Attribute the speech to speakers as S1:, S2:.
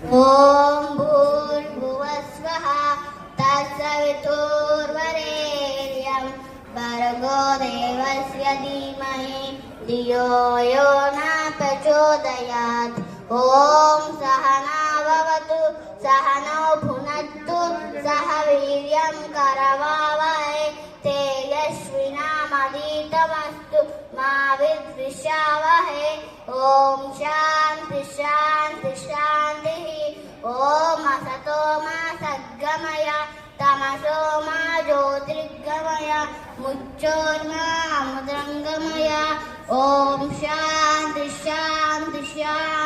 S1: ఓం భూర్భువస్వః తత్సవితుర్వరేణ్యం భర్గో దేవస్య ధీమహి ధియో యో న ప్రచోదయాత్. ఓం సహనావవతు సహనౌ భునత్తు సహ వీర్యం కరవావహై తేజస్వినామధీతమస్తు మా విద్విషావహై. ఓం శాంతి శాంతి శాంతి. ఓం అసతో మా సద్గమయ తమసో మా జ్యోతిర్గమయ ముచ్చోర్మా అమృతంగమయ. ఓం శాంతి శాంతి శాంతి.